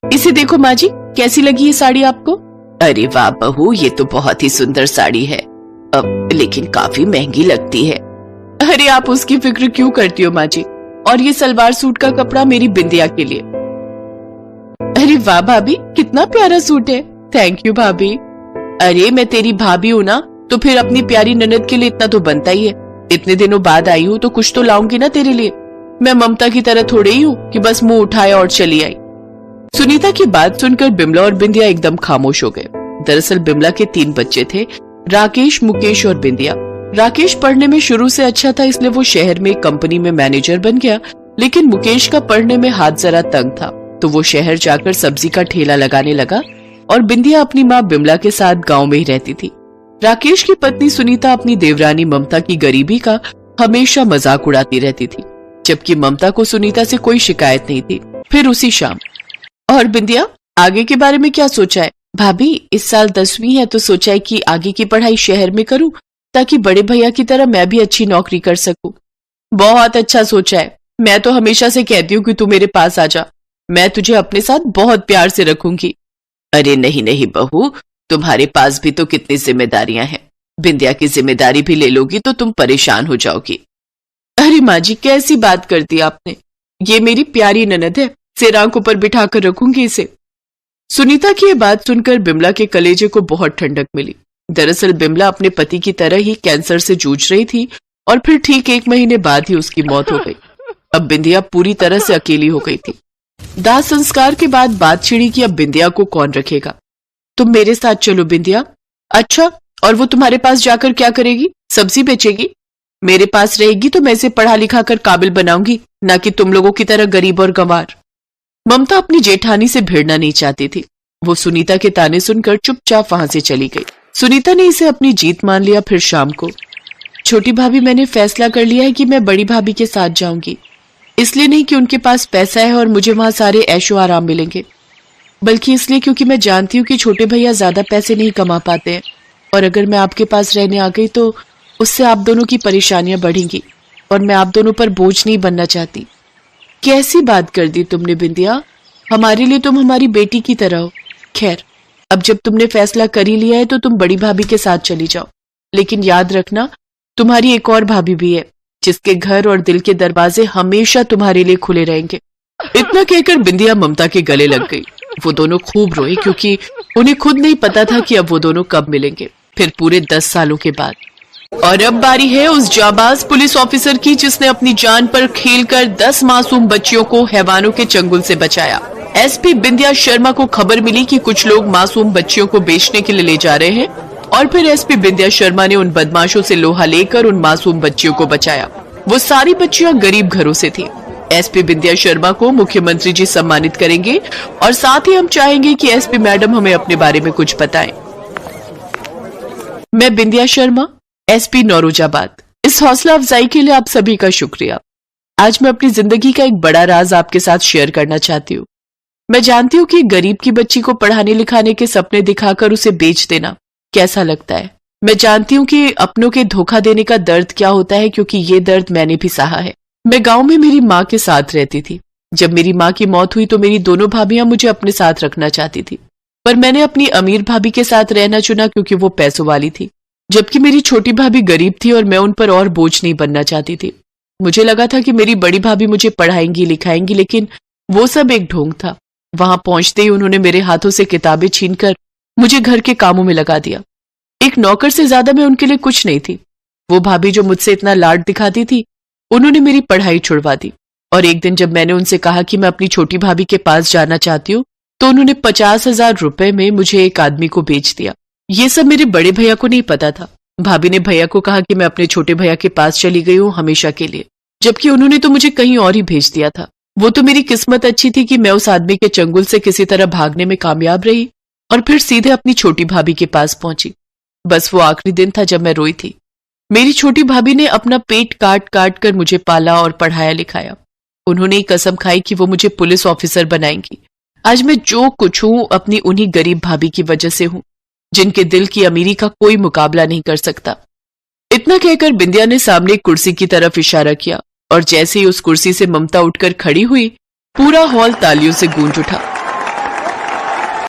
इसे देखो माँ जी, कैसी लगी ये साड़ी आपको? अरे वाह बहू, ये तो बहुत ही सुंदर साड़ी है, अब लेकिन काफी महंगी लगती है। अरे आप उसकी फिक्र क्यों करती हो माँ जी, और ये सलवार सूट का कपड़ा मेरी बिंदिया के लिए। अरे वाह भाभी, कितना प्यारा सूट है। थैंक यू भाभी। अरे मैं तेरी भाभी हूँ ना, तो फिर अपनी प्यारी ननद के लिए इतना तो बनता ही है। इतने दिनों बाद आई हूँ तो कुछ तो लाऊंगी ना तेरे लिए। मैं ममता की तरह थोड़े ही हूँ कि बस मुंह उठाया और चली आई। सुनीता की बात सुनकर बिमला और बिंदिया एकदम खामोश हो गए। दरअसल बिमला के 3 बच्चे थे, राकेश, मुकेश और बिंदिया। राकेश पढ़ने में शुरू से अच्छा था, इसलिए वो शहर में एक कंपनी में मैनेजर बन गया। लेकिन मुकेश का पढ़ने में हाथ जरा तंग था, तो वो शहर जाकर सब्जी का ठेला लगाने लगा और बिंदिया अपनी माँ बिमला के साथ गांव में ही रहती थी। राकेश की पत्नी सुनीता अपनी देवरानी ममता की गरीबी का हमेशा मजाक उड़ाती रहती थी, जबकि ममता को सुनीता से कोई शिकायत नहीं थी। फिर उसी शाम, और बिंदिया, आगे के बारे में क्या सोचा है? भाभी, इस साल 10वीं है तो सोचा है कि आगे की पढ़ाई शहर में करूं, ताकि बड़े भैया की तरह मैं भी अच्छी नौकरी कर सकूं। बहुत अच्छा सोचा है। मैं तो हमेशा से कहती हूँ कि तू मेरे पास आ जा, मैं तुझे अपने साथ बहुत प्यार से रखूंगी। अरे नहीं नहीं बहू, तुम्हारे पास भी तो कितनी जिम्मेदारियां हैं। बिंदिया की जिम्मेदारी भी ले लोगी तो तुम परेशान हो जाओगी। अरे माँ जी, कैसी बात कर दी आपने। ये मेरी प्यारी ननद है, सिर आंखों पर बिठा कर रखूंगी इसे। सुनीता की ये बात सुनकर बिमला के कलेजे को बहुत ठंडक मिली। दरअसल बिमला अपने पति की तरह ही कैंसर से जूझ रही थी और फिर ठीक 1 महीने बाद ही उसकी मौत हो गई। अब बिंदिया पूरी तरह से अकेली हो गई थी। दाह संस्कार के बाद बात छिड़ी कि अब बिंदिया को कौन रखेगा। तुम मेरे साथ चलो बिंदिया। अच्छा, और वो तुम्हारे पास जाकर क्या करेगी? सब्जी बेचेगी? मेरे पास रहेगी तो मैं इसे पढ़ा लिखा कर काबिल बनाऊंगी, ना कि तुम लोगों की तरह गरीब और गंवार। ममता अपनी जेठानी से भिड़ना नहीं चाहती थी। वो सुनीता के ताने सुनकर चुपचाप वहां से चली गई। सुनीता ने इसे अपनी जीत मान लिया। फिर शाम को, छोटी भाभी, मैंने फैसला कर लिया है कि मैं बड़ी भाभी के साथ जाऊंगी। इसलिए नहीं कि उनके पास पैसा है और मुझे वहां सारे ऐशो आराम मिलेंगे, बल्कि इसलिए क्योंकि मैं जानती हूँ कि छोटे भैया ज्यादा पैसे नहीं कमा पाते हैं, और अगर मैं आपके पास रहने आ गई तो उससे आप दोनों की परेशानियां बढ़ेंगी, और मैं आप दोनों पर बोझ नहीं बनना चाहती। कैसी बात कर दी तुमने बिंदिया, हमारे लिए तुम हमारी बेटी की तरह हो। खैर, अब जब तुमने फैसला कर ही लिया है तो तुम बड़ी भाभी के साथ चली जाओ, लेकिन याद रखना, तुम्हारी एक और भाभी भी है, जिसके घर और दिल के दरवाजे हमेशा तुम्हारे लिए खुले रहेंगे। इतना कहकर बिंदिया ममता के गले लग गई। वो दोनों खूब रोए, क्योंकि उन्हें खुद नहीं पता था कि अब वो दोनों कब मिलेंगे, फिर पूरे 10 सालों के बाद। और अब बारी है उस जाबाज पुलिस ऑफिसर की, जिसने अपनी जान पर खेलकर 10 मासूम बच्चियों को हैवानों के चंगुल से बचाया। एसपी बिंदिया शर्मा को खबर मिली कि कुछ लोग मासूम बच्चियों को बेचने के लिए ले जा रहे हैं, और फिर एसपी बिंदिया शर्मा ने उन बदमाशों से लोहा लेकर उन मासूम बच्चियों को बचाया। वो सारी बच्चियां गरीब घरों से थी। एसपी बिंदिया शर्मा को मुख्यमंत्री जी सम्मानित करेंगे, और साथ ही हम चाहेंगे कि एसपी मैडम हमें अपने बारे में कुछ बताएं। मैं बिंदिया शर्मा, एसपी नौरोजाबाद। इस हौसला अफजाई के लिए आप सभी का शुक्रिया। आज मैं अपनी जिंदगी का एक बड़ा राज आपके साथ शेयर करना चाहती हूँ। मैं जानती हूँ कि गरीब की बच्ची को पढ़ाने लिखाने के सपने दिखाकर उसे बेच देना कैसा लगता है। मैं जानती हूँ कि अपनों के धोखा देने का दर्द क्या होता है, क्योंकि ये दर्द मैंने भी सहा है। मैं गांव में मेरी माँ के साथ रहती थी। जब मेरी माँ की मौत हुई तो मेरी दोनों भाभियां मुझे अपने साथ रखना चाहती थी, पर मैंने अपनी अमीर भाभी के साथ रहना चुना, क्योंकि वो पैसों वाली थी, जबकि मेरी छोटी भाभी गरीब थी और मैं उन पर और बोझ नहीं बनना चाहती थी। मुझे लगा था कि मेरी बड़ी भाभी मुझे पढ़ाएंगी लिखाएंगी, लेकिन वो सब एक ढोंग था। वहां पहुंचते ही उन्होंने मेरे हाथों से किताबें छीनकर मुझे घर के कामों में लगा दिया। एक नौकर से ज्यादा मैं उनके लिए कुछ नहीं थी। वो भाभी जो मुझसे इतना लाड दिखाती थी, उन्होंने मेरी पढ़ाई छुड़वा दी। और एक दिन जब मैंने उनसे कहा कि मैं अपनी छोटी भाभी के पास जाना चाहती हूँ, तो उन्होंने 50,000 रुपए में मुझे एक आदमी को बेच दिया। ये सब मेरे बड़े भैया को नहीं पता था। भाभी ने भैया को कहा कि मैं अपने छोटे भैया के पास चली गई हूँ हमेशा के लिए, जबकि उन्होंने तो मुझे कहीं और ही भेज दिया था। वो तो मेरी किस्मत अच्छी थी कि मैं उस आदमी के चंगुल से किसी तरह भागने में कामयाब रही और फिर सीधे अपनी छोटी भाभी के पास पहुंची। बस वो आखिरी दिन था जब मैं रोई थी। मेरी छोटी भाभी ने अपना पेट काट काट कर मुझे पाला और पढ़ाया लिखाया। उन्होंने ही कसम खाई कि वो मुझे पुलिस ऑफिसर बनाएंगी। आज मैं जो कुछ हूं अपनी उन्हीं गरीब भाभी की वजह से हूं, जिनके दिल की अमीरी का कोई मुकाबला नहीं कर सकता। इतना कहकर बिंदिया ने सामने कुर्सी की तरफ इशारा किया, और जैसे ही उस कुर्सी से ममता उठकर खड़ी हुई, पूरा हॉल तालियों से गूंज उठा।